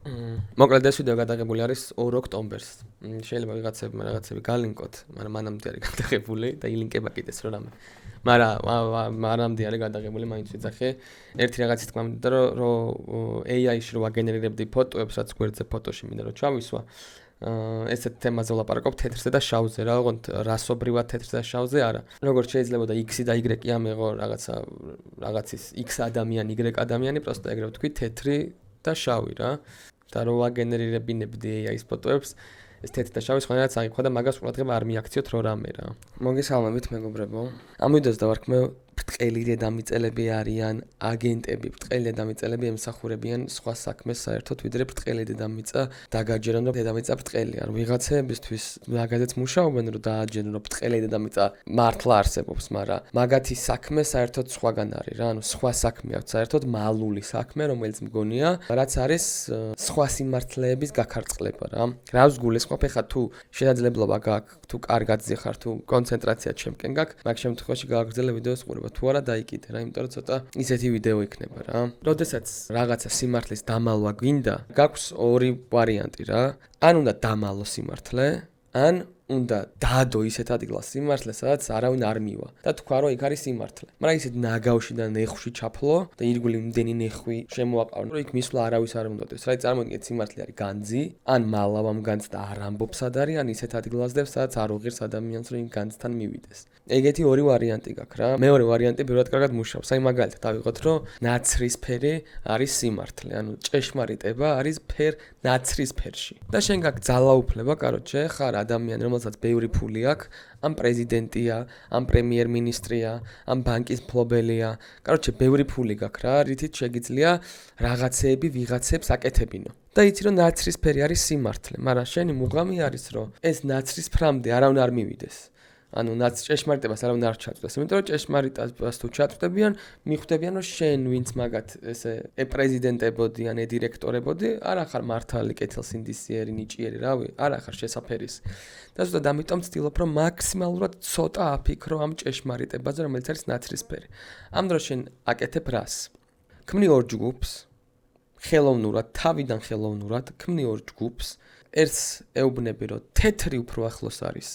მოკლედ ეს ვიდეო გადაღებული არის 2 ოქტომბერს. შეიძლება რაღაცები გალინკოთ, მაგრამ მანამდე არის გადაღებული და ილინკება კიდეც რომ რამე. მაგრამ მანამდე არის გადაღებული, მაინც ვიძახე. ერთი რაღაცის თქმა მინდა რომ AI-ში რო აგენერირებდი ფოტოებს, რაც გვერდზე ფოტოში მინდა რომ ჩავისვა. ესეთ თემაზე ვლაპარაკობ თეთრზე და შავზე, რა ოღონდ რასობრივად თეთრზე და შავზე არა. როგორც შეიძლება და X-ი და Y-ი ამეღო რაღაცის X ადამიანი, Y ადამიანი, პროსტა ეგრე ვთქვი, თეთრი და შავი რა. და რო აგენერირებინებდი AI-ის ფოტოებს, ეს თეთრი და შავი სხვანაირად აღიქვა და მაგას ყურადღება არ მიაქციოთ რო რამე რა. მოგესალმებით მეგობრებო. ამ ვიდეოს დავარქმევ ბრტყელი დედამიწელები არიან აგენტები, ბრტყელი დედამიწელები ემსახურებიან სხვა საქმეს საერთოდ ვიდრე ბრტყელი დედამიწა დაგაჯერონ რომ დედამიწა ბრტყელია. რომ ვიღაცებისთვის მაგაზეც მუშაობენ რომ დააჯერონ რომ ბრტყელი დედამიწა მართლა არსებობს, მაგრამ მაგათი საქმე საერთოდ სხვაგან არის რა. ანუ სხვა საქმე აქვს საერთოდ მალული საქმე, რომელიც მგონია, რაც არის სხვა სიმართლეების გაქარწყლება რა. რა ვსგულისხმობ ხა თუ შესაძლებლობა გაქვს, თუ კარგადზე ხარ, თუ კონცენტრაცია ჩემკენ გაქვს, მაგ შემთხვევაში გააგრძელე ვიდეოს ყურება. თუ არა დაიკიდე რა, იმიტომ რომ ცოტა ისეთი ვიდეო იქნება რა. როდესაც რაღაცა სიმართლის დამალვა გვინდა, გაქვს ორი ვარიანტი რა. ან უნდა დამალო სიმართლე, ან უნდა დაადო ისეთ ადგილას სიმართლე, სადაც არავინ არ მივა და თქვა რომ იქ არის სიმართლე. მაგრამ ისეთ ნაგავში და ნეხვში ჩაფლო და ირგვლივ იმდენი ნეხვი შემოაყარო, რომ იქ მისვლა არავის არ უნდადეს. რა წარმოიდგინეთ სიმართლე არის განძი, ან მალავ ამ განძს და არ ამბობს სად არის, ან ისეთ ადგილას დევს, სადაც არ უღირს ადამიანს რომ იმ განძთან მივიდეს. ეგეთი ორი ვარიანტი გაქვს რა. მეორე ვარიანტი პირველად კარგად მუშაობს. აი მაგალითად დავიღოთ რომ ნაცრისფერი არის სიმართლე, ანუ ჭეშმარიტება არის ფერ ნაცრისფერში. და შენ გაქვს ძალაუფლება, კაროჩე, ხარ ადამიანი, რომელსაც ბევრი ფული აქვს, ამ პრეზიდენტია, ამ პრემიერ-მინისტრია, ამ ბანკის მფლობელია. კაროჩე, ბევრი ფული გაქვს რა, რითიც შეგიძლია რაღაცეები ვიღაცებს აკეთებინო. და იცი რომ ნაცრისფერი არის სიმართლე, მაგრამ შენი მუღამი არის რომ ეს ნაცრისფრამდე არავინ არ მივიდეს. ანუ ჭეშმარიტებას არავინ არ ჩაწვდეს, იმიტომ რომ ჭეშმარიტებას თუ ჩაწვდებიან, მიხვდებიან რომ შენ ვინც მაგათ ესე პრეზიდენტებოდი ან დირექტორებოდი, არ ახარ მართალი, კეთილსინდისიერი, ნიჭიერი, რავი, არ ახარ შესაფერის. და ზუსტად ამიტომ ვცდილობ რომ მაქსიმალურად ცოტა აფიქრო ამ ჭეშმარიტებაზე, რომელიც არის ნაცრისფერი. ამ დროს შენ აკეთებ რას? ქმნი ორ ჯგუფს, ხელოვნურად, თავიდან ხელოვნურად ქმნი ორ ჯგუფს, ერთს ეუბნები რომ თეთრი უფრო ახლოს არის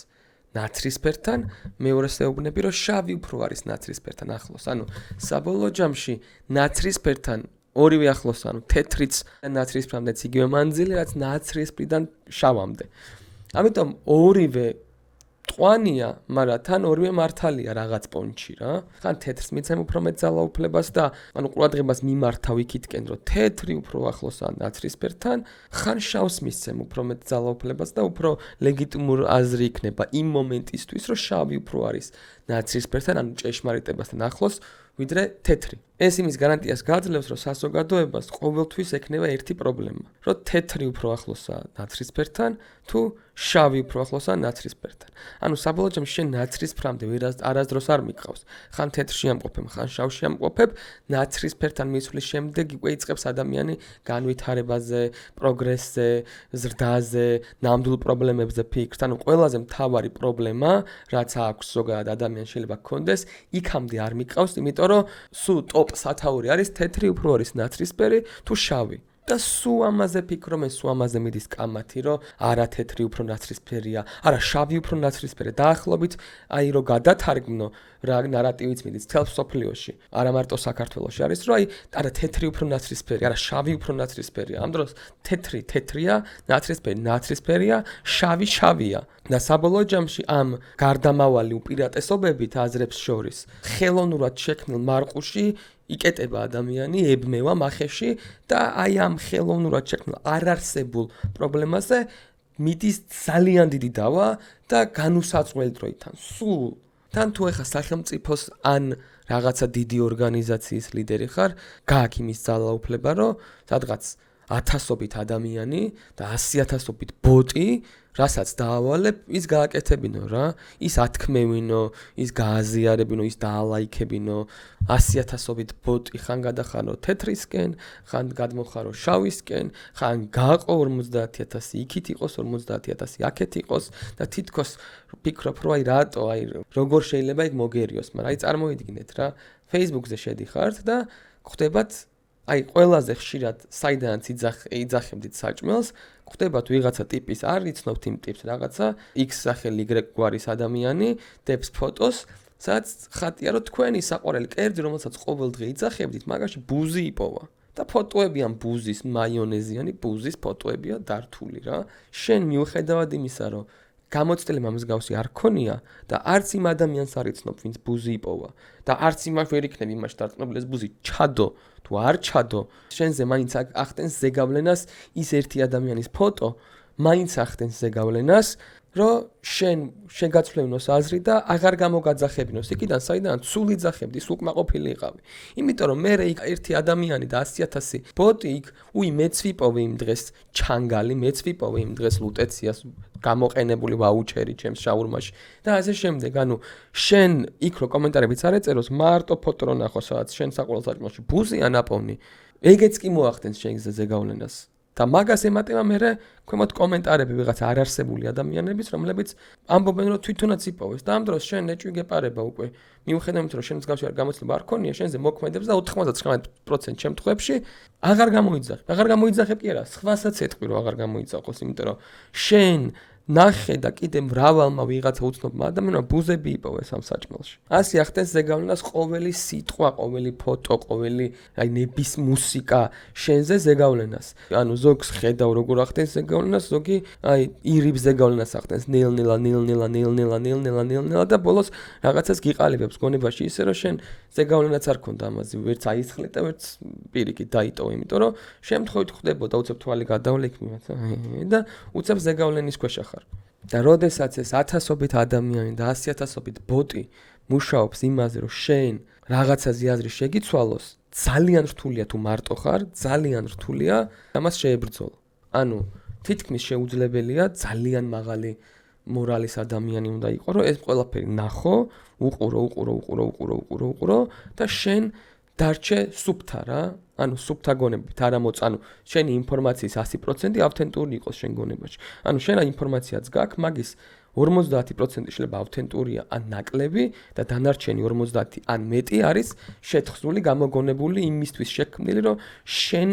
ნაცრისფერთან, მეორეს ეუბნები რომ შავი უფრო არის ნაცრისფერთან ახლოს. ანუ საბოლოო ჯამში ნაცრისფერთან ორივე ახლოს, ანუ თეთრიც ნაცრისფრამდეც იგივე მანძილი, რაც ნაცრისფრიდან შავამდე. ამიტომ ორივე ტყვანია, მაგრამ თან ორივე მართალია რაღაც პონჩი რა. ხან თეთრს მიცემ უფრო მეტ ძალაუფლებას და ანუ ყურადღებას მიმართავ იქითკენ, რომ თეთრი უფრო ახლოსაა ნაცრისფერთან, ხან შავს მისცემ უფრო მეტ ძალაუფლებას და უფრო ლეგიტიმური აზრი იქნება იმ მომენტისთვის, რომ შავი უფრო არის ნაცრისფერთან, ანუ ჭეშმარიტებასთან ახლოს, ვიდრე თეთრი. ეს იმის გარანტიას გააძლევს, რომ საზოგადოებას ყოველთვის ექნება ერთი პრობლემა, რომ თეთრი უფრო ახლოსაა ნაცრისფერთან, თუ შავი უფრო ახლოსაა ნაცრისფერთან. ანუ საბოლოო ჯამში შენ ნაცრისფრამდე არასდროს არ მიყავს. ხან თეთრში ამყოფებ, ხან შავში ამყოფებ, ნაცრისფერთან მისვლის შემდეგ უკვე იწყებს ადამიანი განვითარებაზე, პროგრესზე, ზრდაზე, ნამდვილ პრობლემებზე ფიქრს. ანუ ყველაზე მთავარი პრობლემა, რაც აქვს ზოგადად ადამიანს შეიძლება გქონდეს, იქამდე არ მიყავს, იმიტომ რომ სულ ტოპ სათაური არის თეთრი უფრო არის ნაცრისფერი თუ შავი. და სულ ამაზე ფიქრობ, სულ ამაზე მიდის კამათი, რომ არა თეთრი უფრო ნაცრისფერია, არა შავი უფრო ნაცრისფერია. დაახლოებით აი რომ გადათარგმნო რა ნარატივიც მიდის თელს სოფლიოში, არა მარტო საქართველოში არის, რომ აი არა თეთრი უფრო ნაცრისფერი, არა შავი უფრო ნაცრისფერია. ამ დროს თეთრი თეთრია, ნაცრისფერი ნაცრისფერია, შავი შავია. და საბოლოო ჯამში ამ გარდამავალი უპირატესობებით აზრებს შორის ხელოვნურად შექმნილ მარყუში იკეტება ადამიანი, ებმევა მახეში და აი ამ ხელოვნურად შექმნილ არარსებულ პრობლემაზე მიდის ძალიან დიდი დავა და განუსაწყველი დროიდან. სულ თან თუ ეხა სახელმწიფოს ან რაღაცა დიდი ორგანიზაციის ლიდერი ხარ, გააქვს იმის ძალაუფლება, რომ სადღაც 1000-ობით ადამიანი და 100,000-ობით ბოტი რასაც დაავალებ, ის გააკეთებინო რა, ის ათქმევინო, ის გააზიარებინო, ის დაალაიქებინო, 100,000-ობით ბოტი ხან გადახარო თეთრისკენ, ხან გადმოხარო შავისკენ, ხან გააყო 50,000, იქით იყოს 50,000 აქეთ იყოს და თითქოს ფიქრობ, რომ აი რატო, აი როგორ შეიძლება იქ მოგერიოს, მაგრამ აი წარმოიდგინეთ რა, Facebook-ზე შედიხართ და ხვდებათ აი ყველაზე ხშირად საიდანაც იძახებდით საჭმელს, ხვდებათ ვიღაცა ტიპის არ იცნობთ იმ ტიპს რაღაცა X სახელი Y გვარის ადამიანი დებს ფოტოს, სადაც ხატია რომ თქვენი საყვარელი კერძი, რომელსაც ყოველდღე იძახებდით, მაგაში ბუზი იპოვა. და ფოტოები ამ ბუზის, მაიონეზიანი ბუზის ფოტოებია დართული რა. შენ მიუხედავად იმისა, რომ გამოცდილება მსგავსი არ ქონია და არც იმ ადამიანს არ იცნობ, ვინც ბუზი იპოვა და არც იმას ვერ იქნებ იმაში დარწმუნებული, ეს ბუზი ჩადო თუ არ ჩადო, შენზე მაინც ახდენს ზეგავლენას ის ერთი ადამიანის ფოტო, მაინც ახდენს ზეგავლენას, რომ შენ შეგაცვლევნოს აზრი და აღარ გამოგაძახებინოს იქიდან, საიდან სულ იძახებდი, სულ უკმაყოფილი იყავი. იმიტომ რომ მე ერთი ადამიანი და 100,000 ბოტი იქ, მეც ვიპოვე იმ დღეს ჩანგალი, მეც ვიპოვე იმ დღეს ლუტეციას გამოყენებული ვაუჩერი ჩემს შაურმაში და ასე შემდეგ. შენ იქ რო კომენტარებიც არ ეწეროს, მარტო ფოტო რო ნახო, სადაც შენ საყოველთაო საჭმელში ბუზია ნაპოვნი, ეგეც კი მოახდენს შენზე ზეგავლენას. და მაგას ემატება მერე ქვემოთ კომენტარები ვიღაც არარსებული ადამიანების, რომლებიც ამბობენ რომ თვითონაც იპოვეს და ამ დროს შენ ეჭვი გეპარება უკვე. მიუხედავად რომ შენ მსგავსი გამოცდილება არ ქონია, შენზე მოქმედებს და 99% შემთხვევებში აღარ გამოიძახებ კი არა, სხვასაც ეთქვი რომ აღარ გამოიძახოს, იმიტომ რომ შენ ნახე და კიდე მრავალმა ვიღაცა უცნობმა ადამიანმა ბუზები იპოვეს ამ საჭმელში. ასე ახდენს ზეგავლენას ყოველი სიტყვა, ყოველი ფოტო, ყოველი ნების მუსიკა შენზე ზეგავლენას. ზოგს ხედავ როგორ ახდენს ზეგავლენას, ზოგი ირიბ ზეგავლენას ახდენს ნელ-ნელა და ბოლოს რაღაცას გიყალიბებს გონებაში ისე რომ შენ ზეგავლენაც არ ქონდა ამაზე, ვერც აისხლე და ვერც პირიქით დაიტოვე, იმიტომ რომ შემთხვევით ხდებოდა უცებ თვალი გადავლე და უცებ ზეგავლენის ქვეშ ახარ. და როდესაც ეს 1000-ობით ადამიანი და 100,000-ობით ბოტი მუშაობს იმაზე, რომ შენ რაღაცაზე აზრი შეგიცვალოს, ძალიან რთულია თუ მარტო ხარ, ძალიან რთულია ამას შეებრძოლო. თითქმის შეუძლებელია ძალიან მაღალი მორალის ადამიანი უნდა იყო, რომ ეს ყველაფერი ნახო, უყურო და შენ დარჩე სუფთა რა. სუფთა გონებით არ მოწანო შენი ინფორმაციის 100% ავთენტური იყოს შენ გონებაში. შენ ინფორმაციაც გაქვს, მაგის 50% შეიძლება ავთენტურია ან ნაკლები და დანარჩენი 50 ან მეტი არის შეთხზული, გამოგონებული იმისთვის შექმნილი, რომ შენ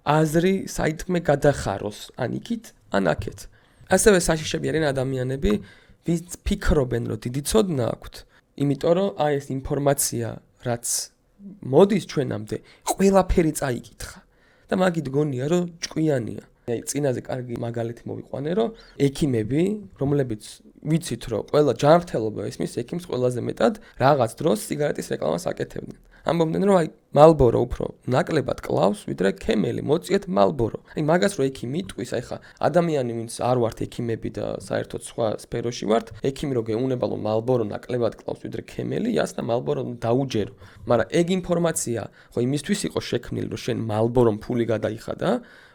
აზრი საითმე გადახაროს, ან იქით, ან აქეთ. ასევე საშიშები არიან ადამიანები, ვინც ფიქრობენ, რომ დიდი ცოდნა აქვთ, იმიტომ რომ ეს ინფორმაცია, რაც მოდის ჩვენამდე, ყველაფერი წაიკითხა და მაგით გონია, რომ ჭკვიანია. წინაზე კარგი მაგალითი მოვიყვანე, რომ ექიმები, რომლებიც ვიცით, რომ ყველა ჯანმრთელობა ისმის ექიმს ყველაზე მეტად რაღაც დროს სიგარეტის რეკლამას აკეთებდნენ. ამბობდნენ, რომ Marlboro უფრო ნაკლებად კლავს, ვიდრე Camel-ი, მოწიეთ Marlboro. მაგას რო ექიმი იტყვის, ხა ადამიანი ვინც არ ვართ ექიმები და საერთოდ სხვა სფეროში ვართ, ექიმი რო გეუნება, რომ Marlboro ნაკლებად კლავს, ვიდრე Camel-ი, ясно, Marlboro დაუჯერო. მაგრამ ეგ ინფორმაცია, ხო იმისთვის იყო შექმნილი, რომ შენ Marlboro-მ ფული გადაიხადა,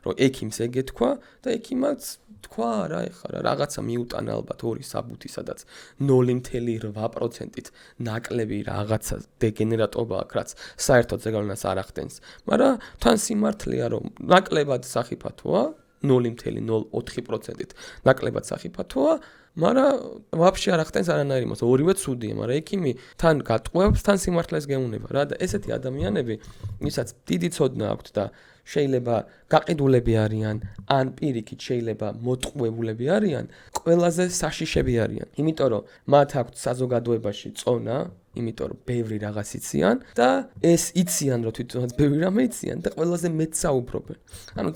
რომ ექიმს ეგ ეთქვა და ექიმაც თქვა რა რაღაცა მიუტანა ალბათ ორი საბუთი, სადაც 0.8%-ით ნაკლები რაღაცა დეგენერატობა აქვს, რაც საერთოდ ზეგავლენას არ ახდენს. მაგრამ თან სიმართლეა, რომ ნაკლებად სახიფათოა, 0.04%-ით ნაკლებად სახიფათოა, მაგრამ ვაფშე არ ახდენს არანაირი მას, ორივე ცუდია, მაგრამ ექიმი თან გატყუებს, თან სიმართლეს გეუნება რა და ესეთი ადამიანები, ვისაც დიდი ცოდნა აქვთ და შეიძლება გაყიდულები არიან, ან პირიქით შეიძლება მოტყუებულები არიან, ყველაზე საშიშები არიან. იმიტომ რომ მათ აქვთ საზოგადოებაში წონა, იმიტომ რომ ბევრი რაღაც იციან და ეს იციან, რომ თვითონაც ბევრი რამე იციან და ყველაზე მეტ საუბრობენ.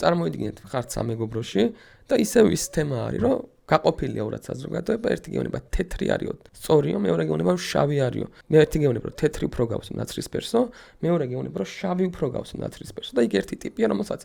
წარმოიდგინეთ, ხართ სამეგობროში და ისევ ის თემა არის, რომ გაყოფილია ორად საზოგადოება, ერთი გეუბნება თეთრი არისო, სწორიო, მეორე გეუბნება რომ შავი არისო. მე ერთი გეუბნება რომ თეთრი უფრო გავს ნაცრისფერსო, მეორე გეუბნება რომ შავი უფრო გავს ნაცრისფერსო და იქ ერთი ტიპია, რომელსაც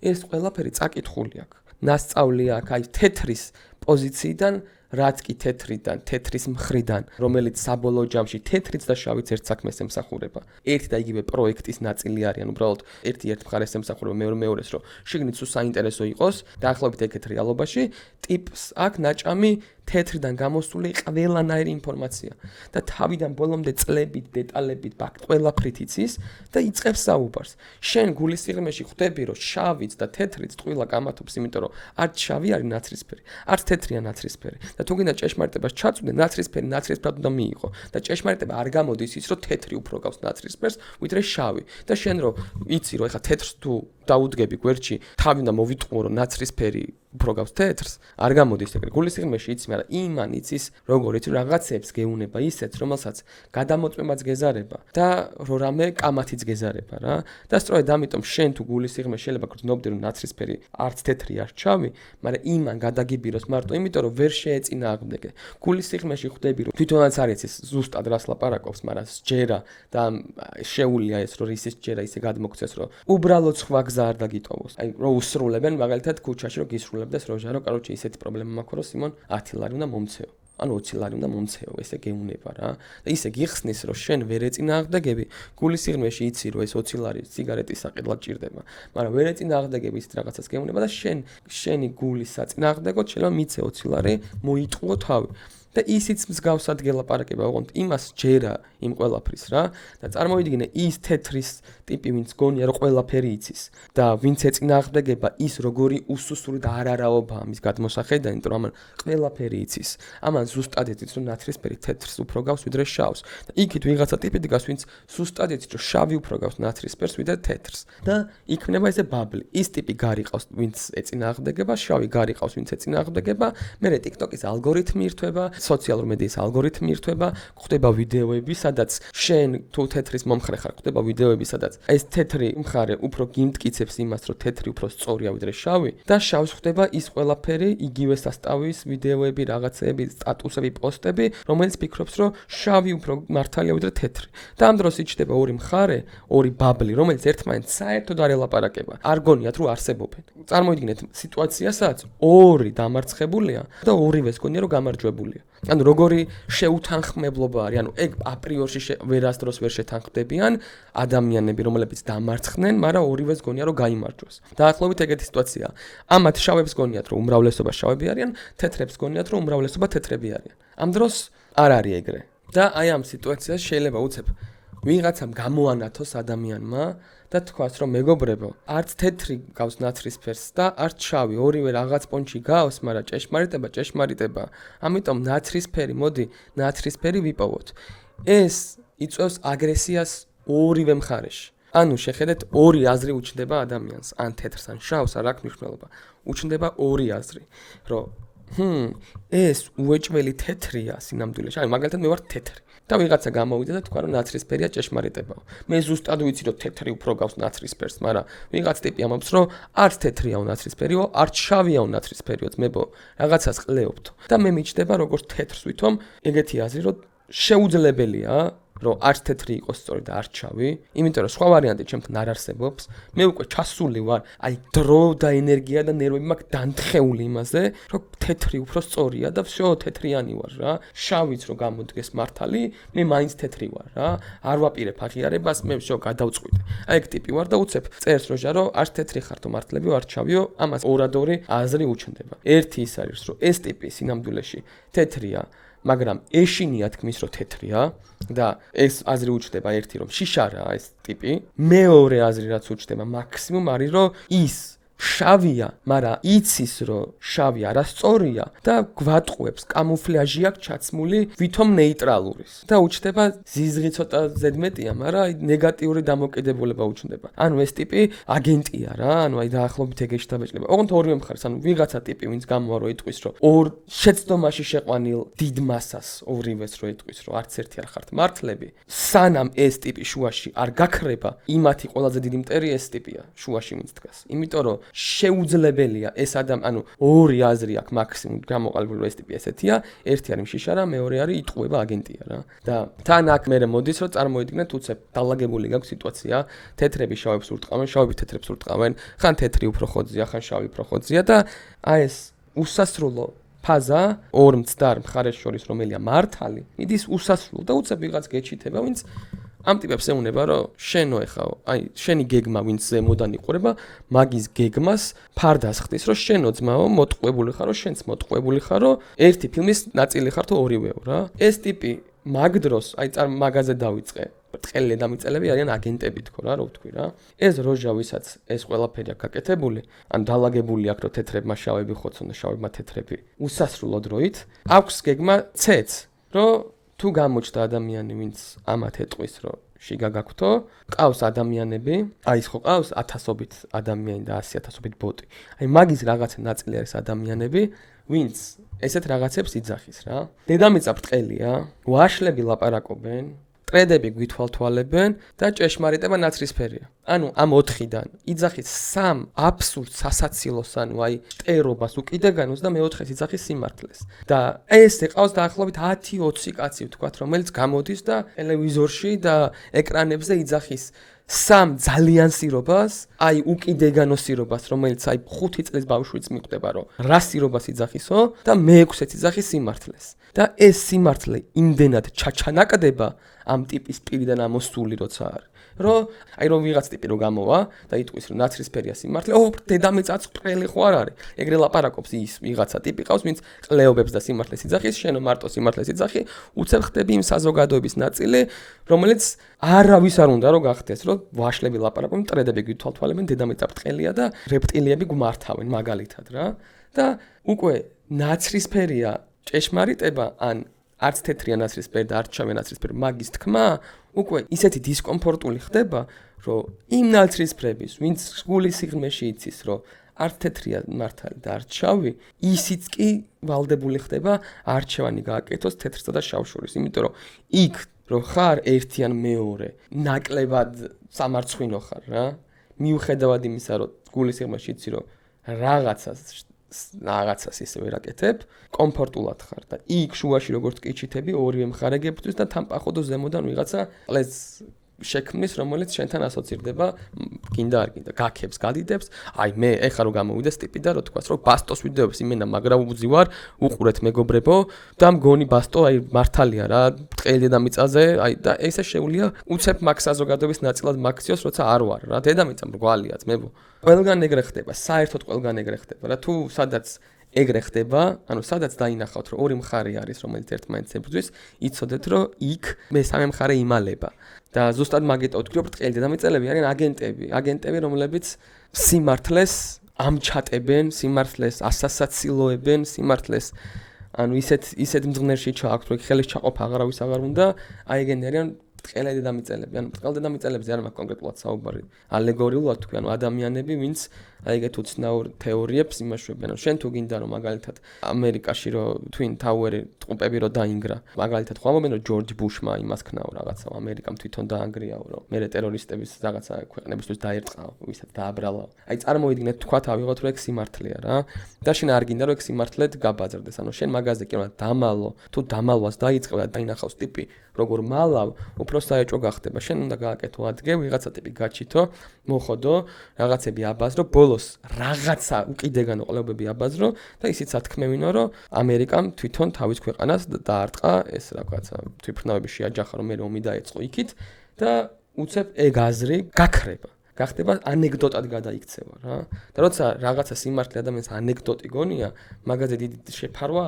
ეს ყველაფერი წაკითხული აქვს. ნასწავლია აქ თეთრის პოზიციიდან, რაც კი თეთრიდან, თეთრის მხრიდან, რომელიც საბოლოო ჯამში თეთრიც და შავიც ერთ საქმეს ემსახურება. ერთი და იგივე პროექტის ნაწილი არიან, უბრალოდ ერთ მხარეს ემსახურება მეორეს, რომ შიგნით სულ საინტერესო იყოს, დაახლოებით ეგეთ რეალობაში, ტიპს აქვს ნაჭამი თეთრიდან გამოსული ყველანაირი ინფორმაცია და თავიდან ბოლომდე წლებით, დეტალებით, ყველაფრით იცის და იწყებს საუბარს. შენ გულის სიღრმეში ხვდები, რომ შავიც და თეთრიც ტყუილა კამათობს, იმიტომ რომ არც შავი არის ნაცრისფერი, არც თეთრია ნაცრისფერი და და თუ გინდა ჭეშმარიტებას ჩაწვდე, ნაცრისფერი ნაცრისფრად უნდა მიიღო და ჭეშმარიტება არ გამოდის ის, რომ თეთრი უფრო გავს ნაცრისფერს, ვიდრე შავი. და შენ რომ იცი რომ ეხა თეთრს თუ დაუდგები გვერდში, თავი უნდა მოვიტყუო რომ ნაცრისფერი უფრო გავს თეთრს, არ გამოდის ეგრე. გულის სიღრმეში იცი, მაგრამ იმან იცის, როგორ იცი რაღაცებს გეუნება ისეთ, რომელსაც გადამოწმებაც გეზარება და რო რამე კამათიც გეზარება რა. და სწორედ ამიტომ შენ თუ გულის სიღრმეში შეიძლება გრძნობდი რომ ნაცრისფერი არც თეთრი არ ჩავი, მაგრამ იმან გადაგიბიროს მარტო იმიტომ რომ ვერ შეეწინააღმდეგე. გულის სიღრმეში ხვდები რომ თვითონაც არის ის ზუსტად რას ლაპარაკობს, მაგრამ სჯერა და შეუულია ეს რომ ისე სჯერა ისე გადმოგცეს რომ უბრალოდ სხვა გზა არ დაგიტოვოს. აი რო უსრულებენ მაგალითად ქუჩაში რო გისრულებდეს როჟა რომ კაროჩე ისეთი პრობლემა მაქვს რომ სიმონ 10 ლარი უნდა მომცეო. ანუ 20 ლარი უნდა მომცეო, ესე გეუნება რა. და ისე გიხსნის რომ შენ ვერ ეწინააღმდეგები, გულის სიღრმეში იცი რომ ეს 20 ლარი სიგარეტის საყიდლად ჭირდება, მაგრამ ვერ ეწინააღმდეგები ის რაღაცას გეუნება და შენი გულის საწინააღმდეგოდ შეიძლება მიცე 20 ლარი, მოიტყუო თავი. და ისიც მსგავსად გელაპარაკება, ოღონდ იმას ჯერა იმ ყველაფრის რა და წარმოვიდგინე ის თეთრის ტიპი, ვინც გონია რომ ყველაფერი იცის და ვინც ეწინააღმდეგება ის როგორი უსუსური და არარაობაა მის გადმოსახედა, იმიტომ რომ ამან ყველაფერი იცის. ამან ზუსტად იცის რომ ნაცრისფერი თეთრს უფრო გავს ვიდრე შავს. და იქით ვიღაცა ტიპი დგას, ვინც ზუსტად იცის რომ შავი უფრო გავს ნაცრისფერს ვიდრე თეთრს. და იქნება ესე ბაბლი. ის ტიპი გარიყავს, ვინც ეწინააღმდეგება, შავი გარიყავს, ვინც ეწინააღმდეგება, მერე TikTok-ის ალგორითმი ირთვება, სოციალურ მედიის ალგორითმი ირთვება, ხდება ვიდეოები, სადაც შენ თუ თეთრის მომხრე ხარ, ხდება ვიდეოები, სადაც ეს თეთრი მხარე უფრო გიმტკიცებს იმას, რომ თეთრი უფრო სწორია ვიდრე შავი და შავს ხდება ის ყველაფერი, იგივე სასტავის ვიდეოები, რაღაცეები, სტატუსები, პოსტები, რომელიც ფიქრობს, რომ შავი უფრო მართალია ვიდრე თეთრი. და ამ დროს იჭდება ორი მხარე, ორი ბაბლი, რომელიც ერთმანეთს საერთოდ არ ელაპარაკება. არ გონიათ რომ არსებობენ. წარმოიდგინეთ სიტუაციასაც ორი დამარცხებულია და ორივეს გონია რომ გამარჯვებულია. ანუ როგორი შეუთანხმებლობა არის, ანუ ეგ აპრიორში ვერასდროს ვერ შეთანხმდებიან ადამიანები, რომლებიც დამარცხდნენ, მაგრამ ორივეს გონია რომ გაიმარჯვოს. დაახლოებით ეგეთი სიტუაციაა. ამათ შავებს გონიათ რომ უმრავლესობა შავები არიან, თეთრებს გონიათ რომ უმრავლესობა თეთრები არიან. ამ დროს არ არის ეგრე. და აი ამ სიტუაციაში შეიძლება უცებ ვიღაცამ გამოანათოს ადამიანმა და თქვას რომ მეგობრებო, არც თეთრი გავს ნაცრისფერს და არც შავი, ორივე რაღაც პონჩი გავს, მაგრამ ჭეშმარიტება. ამიტომ ნაცრისფერი, მოდი, ნაცრისფერი ვიპოვოთ. ეს იწვევს აგრესიას ორივე მხარეში. ანუ შეხედეთ, ორი აზრი უჩნდება ადამიანს, ან თეთრს, ან შავს, არ აქვს მნიშვნელობა. უჩნდება ორი აზრი, რომ ეს უეჭველი თეთრია სინამდვილეში. აი, მაგალითად მე ვარ თეთრი. და ვიღაცა გამოვიდა და თქვა რომ ნაცრისფერია ჭეშმარიტებაო. მე ზუსტად ვიცი რომ თეთრი უფრო გავს ნაცრისფერს, მაგრამ ვიღაც ტიპი ამბობს რომ არც თეთრიაო ნაცრისფერიო, არც შავიაო ნაცრისფერიო, ძმებო, რაღაცას ყლეობთ. და მე მიჩნდება როგორც თეთრს ვითომ ეგეთი აზრი რომ შეუძლებელია რომ არც თეთრი იყოს სწორედ და არც შავი, იმიტომ რომ სხვა ვარიანტი ჩემთან არ არსებობს. მე უკვე ჩასული ვარ, აი დრო და ენერგია და ნერვები მაქვს დანთხეული იმაზე, რომ თეთრი უფრო სწორია და всё თეთრიანი ვარ რა. შავიც რომ გამოდგეს მართალი, მე მაინც თეთრი ვარ რა. არ ვაპირებ აღიარებას, მე всё გადავწყვიტე. აი ეგ ტიპი ვარ და უცებ წერს როჟა რომ არც თეთრი ხართო მართლებიო, არც შავიო, ამას ორადორი აზრი უჩნდება. ერთი ის არის რომ ეს ტიპი სინამდვილეში თეთრია, მაგრამ ეშინია თქმის რომ თეთრია და ეს აზრი უჩნდება ერთი რომ შიშარაა ეს ტიპი. მეორე აზრი რაც უჩნდება მაქსიმუმ არის რომ ის შავია, მაგრამ იცის რომ შავი არასწორია და გვატყუებს, კამუფლაჟი აქვს ჩაცმული ვითომ ნეიტრალურის. და უჩნდება ზიზღი ცოტა ზედმეტია, მაგრამ აი ნეგატიური დამოკიდებულება უჩნდება. ანუ ეს ტიპი აგენტია რა, ანუ აი დაახლოებით ეგეში დაბეჭდება. ოღონდ ორივე მხარეს, ანუ ვიღაცა ტიპი, ვინც გამოვა რომ იტყვის რომ ორ შეცდომაში შეყვანილ დიდ მასას ორივეს რომ იტყვის რომ არც ერთი არ ხართ მართლები, სანამ ეს ტიპი შუაში არ გაქრება, იმათი ყველაზე დიდი მტერი ეს ტიპია, შუაში ვინც დგას. იმიტომ რომ შეუძლებელია ეს ანუ ორი აზრი აქვს მაქსიმუმ გამოყალიბებული ეს ტიპი ესეთია, ერთი არის შიშარა, მეორე არის იტყუება აგენტია რა. და თან აქ მე მოდის რომ წარმოიდგინეთ უცებ დალაგებული გაქვს სიტუაცია, თეთრები შავებს ურტყავენ, შავები თეთრებს ურტყავენ, ხან თეთრი უფრო ხოძია, ხან შავი უფრო ხოძია და აი ეს უსასრულო ფაზა ორ მცდარ მხარეს შორის რომელია მართალი, მიდის უსასრულო და უცებ ვიღაც გეჩითება, ვინც ამ ტიპებს ეუნება რომ შენო ეხაო, აი შენი გეგმა ვინც ზემოდან იყურება, მაგის გეგმას ფარდას ხდის რომ შენო ძმაო მოტყუებული ხარო, შენც მოტყუებული ხარო, ერთი ფილმის ნაწილი ხართო ორივეო რა. ეს ტიპი მაგ დროს, აი მაღაზე დავიწყე. ბრტყელი დედამიწელები არიან აგენტები თქო რა, რო ვთქვი რა. ეს როჟა, ვისაც ეს ყველაფერი აქვს გაკეთებული, ან დალაგებული აქვს, რომ თეთრებმა შავები ხოცონ და შავებმა თეთრები უსასრულო დროით, აქვს გეგმა ცეც, რომ თუ გამოჩნდა ადამიანი, ვინც ამათ ეტყვის, რომ შიგა გაქვთო, ყავს ადამიანები, აი ის ხო ყავს ათასობით ადამიანი და 100,000-ობით ბოტი. აი მაგის რაღაცა ნაწილი არის ადამიანები, ვინც ესეთ რაღაცებს იძახის რა. დედამიწა ბრტყელია, ვაშლები ლაპარაკობენ, მტრედები გვითვალთვალებენ და ჭეშმარიტება ნაცრისფერია. ანუ ამ 4-დან იძახის 3 აბსურდ სასაცილოს, ანუ აი შტერობას უკიდეგანოს და მე-4-ს იძახის სიმართლეს. და ეს ეყავს დაახლოებით 10-20 კაცი ვთქვათ, რომელიც გამოდის და ტელევიზორში და ეკრანებზე იძახის 3 ძალიან სირობას, აი უკიდეგანო სირობას, რომელიც აი 5 წლის ბავშვიც მიხვდება, რომ რა სირობას იძახისო და მე-6-ს იძახის სიმართლეს. და ეს სიმართლე იმდენად ჩაჩანაკდება ამ ტიპის პირიდან ამოსული როცა არის. რომ აი რომ ვიღაც ტიპი რო გამოვა და იტყვის რომ ნაცრისფერია სიმართლე, დედამიწაც ბრტყელი ხო არ არის. ეგრე ლაპარაკობს ის ვიღაცა ტიპი ყავს, ვინც ყლეობებს და სიმართლეს იძახის, შენ მარტო სიმართლეს იძახი, უცებ ხდები იმ საზოგადოების ნაწილი, რომელიც არავის არ უნდა რომ გახდეს, რომ ვაშლები ლაპარაკობენ, მტრედები გვითვალთვალებენ, დედამიწა ბრტყელია და რეპტილიები გმართავენ მაგალითად რა. და უკვე ნაცრისფერია ჭეშმარიტება, ან არც თეთრია ნაცრისფერი და არც შავია ნაცრისფერი, მაგის თქმა უკვე ისეთი დისკომფორტული ხდება, რომ იმ ნაცრისფრების, ვინც გულის სიღრმეში იცის, რომ არც თეთრია მართალი და არც შავი, ისიც კი ვალდებული ხდება არჩევანი გააკეთოს თეთრსა და შავს შორის, იმიტომ რომ იქ რო ხარ ერთი ან მეორე, ნაკლებად სამარცხვინო ხარ რა. მიუხედავად იმისა, რომ გულის სიღრმეში იცი, რომ რაღაცას ისე ვერ აკეთებ, კომფორტულად ხარ და იქ შუაში როგორც კიჩითები ორივე მხარე გებთვის და თან პახოდო ზემოდან ვიღაცა ყლეს შექმნის, რომელიც შენთან ასოცირდება, გინდა არ გინდა, გაქებს, გადიდებს. აი მე ეხლა რო გამოვიდეს ტიპი და რო თქვას, რომ ბასტოს ვიდეოებს იმენა მაგრა უძივარ, უყურეთ მეგობრებო და მგონი ბასტო აი მართალია რა, ბრტყელი დედამიწაზე, აი და ესე შეუძლია უცებ მაგ საზოგადოების ნაწილად მაქციოს, როცა არ ვარ რა. დედამიწა მრგვალია ძმებო. ყველგან ეგრე ხდება, საერთოდ ყველგან ეგრე ხდება რა. თუ სადაც ეგრე ხდება, ანუ სადაც დაინახავთ, რომ ორი მხარე არის, რომელიც ერთმანეთს ებრძვის, იცოდეთ, რომ იქ მესამე მხარე იმალება. და ზუსტად მაგიტო ვთქვი, რომ ბრტყელი დედამიწელები არიან აგენტები, რომლებიც სიმართლეს ამჩატებენ, სიმართლეს ასასაცილოებენ, სიმართლეს ანუ ისეთ მძღნერში ჩააქვთ, რომ ხელის ჩაყოფა აღარავის აღარ უნდა, აი ეგენი არიან ბრტყელი დედამიწელები, ანუ ბრტყელ დედამიწელებზე არ მაქვს კონკრეტულად საუბარი, ალეგორიულად თქვი, ანუ ადამიანები, ვინც აი ეგეთ უცნაურ თეორიებს იმაშვებიან. შენ თუ გინდა რომ მაგალითად ამერიკაში რომ twin tower-ი ტყუპები რომ დაინგრა, მაგალითად ხო ამბობენ რომ ჯორჯ ბუშმა იმას ქნაო რაღაცა, ამერიკამ თვითონ დაანგრიაო, რომ მე ტერორისტების რაღაცა ქვეყნებისთვის დაერწყაო, ვისაც დააბრალაო. აი წარმოიდგინეთ თქვათ ავიღოთ რომ ეგ სიმართლეა რა. და შენ არ გინდა რომ ეგ სიმართლედ გაბაზრდეს. ანუ შენ მაგაზე კი უნდა დამალო, თუ დამალვას დაიწყებ და დაინახავს ტიპი როგორ მალავ, უფრო საეჭვო გახდება. შენ უნდა გააკეთო ადგე, ვიღაცა ტიპი გაჩითო, მოხოდო, რაღაცები აბაზრო, რაღაცა უკიდეგანო ყლეობები აბაზრო და ისიც ათქმევინო, რომ ამერიკამ თვითონ თავის ქვეყანას დაარტყა ეს რაღაცა თვითფრნავები შეაჯახა, რომ მე ომი დაეწყო იქით და უცებ ეგ აზრი გაქრება. გახდება ანეკდოტად გადაიქცევა რა. და როცა რაღაცა სიმართლე ადამიანს ანეკდოტი გონია, მაგაზე დიდი შეფარვა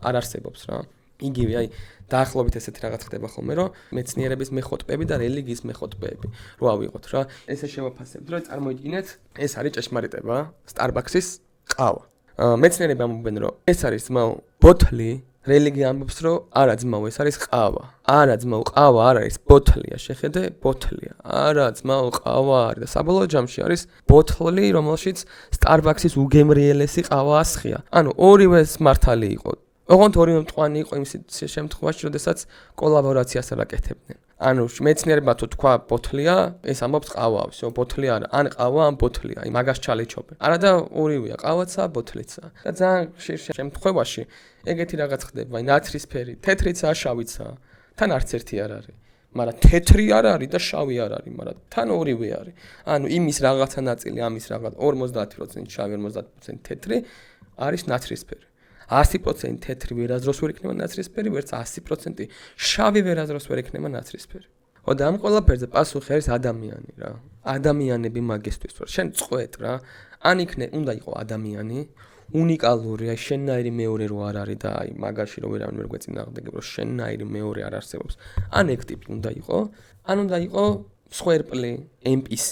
არ არსებობს რა. იგივე აი დაახლოებით ესეთი რაღაც ხდება ხოლმე, რომ მეცნიერების მეხოტბები და რელიგიის მეხოტბები რო ავიღოთ რა. ესე შევაფასებთ, რომ წარმოიდგინეთ, ეს არის ჭეშმარიტება, Starbucks-ის ყავა. მეცნიერები ამბობენ, რომ ეს არის ძმაო ბოთლი, რელიგია ამბობს, რომ არა ძმაო, ეს არის ყავა. არა ძმაო, ყავა არ არის ბოთლია, შეხედე, ბოთლია. არა ძმაო, ყავა არის და საბოლოო ჯამში არის ბოთლი, რომელშიც Starbucks-ის უგემრიელესი ყავა ასხია. ანუ ორივეს მართალი იყო. ოღონდ ორივე მტყვანი იყო იმ შემთხვევაში, როდესაც კოლაბორაციას აკეთებდნენ. ანუ მეცნიერებმა თუ თქვა ბოთლია, ეს ამბობს ყავა, всё, ბოთლი არა, ან ყავა, ან ბოთლია, აი მაგას ჩალიჩობენ. არა და ორივეა, ყავაცა, ბოთლიცა. და ძალიან ხშირ შემთხვევაში ეგეთი რაღაც ხდება, აი ნაცრისფერი, თეთრიცაა, შავიცაა. თან არც ერთი არ არის. მაგრამ თეთრი არ არის და შავი არ არის, მაგრამ თან ორივე არის. ანუ იმის რაღაცა ნაწილი, ამის რაღაც 50% შავი, 50% თეთრი არის ნაცრისფერი. 100% თეთრი ვერაზროს ვერ იქნება ნაცრისფერი, ვერც 100% შავი ვერაზროს ვერ იქნება ნაცრისფერი. ხო და ამ ყველაფერზე პასუხი არის ადამიანი რა. ადამიანები მაგისთვის ვარ. შენ წყვეთ რა. ან უნდა იყო ადამიანი, უნიკალური, აი შენნაირი მეორე რო არ არის და აი მაგაში რო ვერავინ ვერ გვეწინააღმდეგებს, რომ შენნაირი მეორე არ არსებობს. ან ეგ ტიპი უნდა იყო, ან უნდა იყო სხვერპლი, NPC,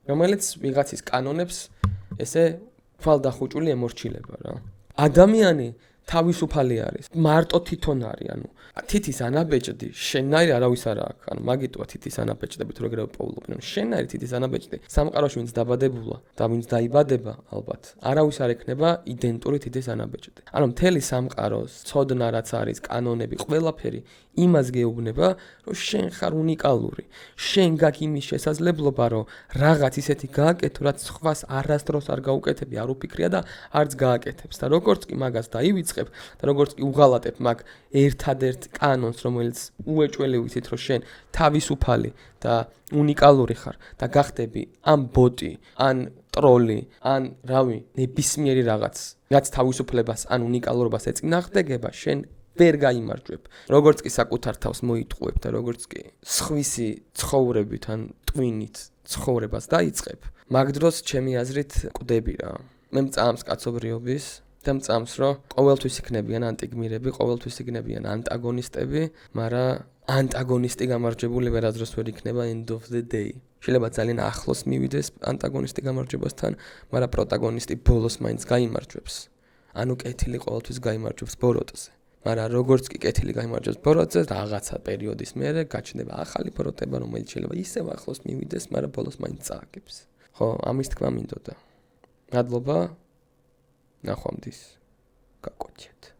რომელიც ვიღაცის კანონებს ესე თვალდახუჭული ემორჩილება რა. ადამიანი თავისუფალი არის, მარტო თვითონ არის, ანუ თითის ანაბეჭდი შენნაირი არავის არ აქვს, ანუ მაგიტოა თითის ანაბეჭდებით რო ეგრევე პოულობენ, ანუ შენნაირი თითის ანაბეჭდი სამყაროში ვინც დაბადებულა და ვინც დაიბადება, ალბათ, არავის არ ექნება იდენტური თითის ანაბეჭდი. ანუ მთელი სამყაროს ცოდნა რაც არის, კანონები, ყველაფერი იმას გეუბნება, რომ შენ ხარ უნიკალური. შენ გაქვს იმის შესაძლებლობა, რომ რაღაც ისეთი გააკეთო, რაც სხვას არასდროს არ გაუკეთები, არ უფიქრია და არც გააკეთებს. და როგორც კი მაგას დაივიწყებ და როგორც კი უღალატებ მაგ ერთადერთ კანონს, რომელიც უეჭველი ვიცით, რომ შენ თავისუფალი და უნიკალური ხარ და გახდები ან ბოტი, ან ტროლი, ან რავი, ნებისმიერი რაღაც თავისუფლებას ან უნიკალურობას ეწინააღმდეგება, შენ ვერ გაიმარჯვებ. როგორც კი საკუთარ თავს მოიტყუებ და როგორც კი სხვისი ცხოვრებით ან ტვინით ცხოვრებას დაიწყებ, მაგ დროს ჩემი აზრით კვდები რა. მე მწამს კაცობრიობის და მწამს, რომ ყოველთვის იქნებიან ანტიგმირები, ყოველთვის იქნებიან ანტაგონისტები, მაგრამ ანტაგონისტი გამარჯვებული ვერასდროს ვერ იქნება end of the day. შეიძლება ძალიან ახლოს მივიდეს ანტაგონისტი გამარჯვებასთან, მაგრამ პროტაგონისტი ბოლოს მაინც გაიმარჯვებს. ანუ კეთილი ყოველთვის გაიმარჯვებს ბოროტზე. მაგრამ როგორც კი კეთილი გაიმარჯვებს ბოროტზე, რაღაცა პერიოდის მერე გაჩნდება ახალი ბოროტება, რომელიც შეიძლება ისევ ახლოს მივიდეს, მაგრამ ბოლოს მაინც წააგებს. ხო, ამის თქმა მინდოდა. მადლობა. ნახვამდის. გაკოჩეთ.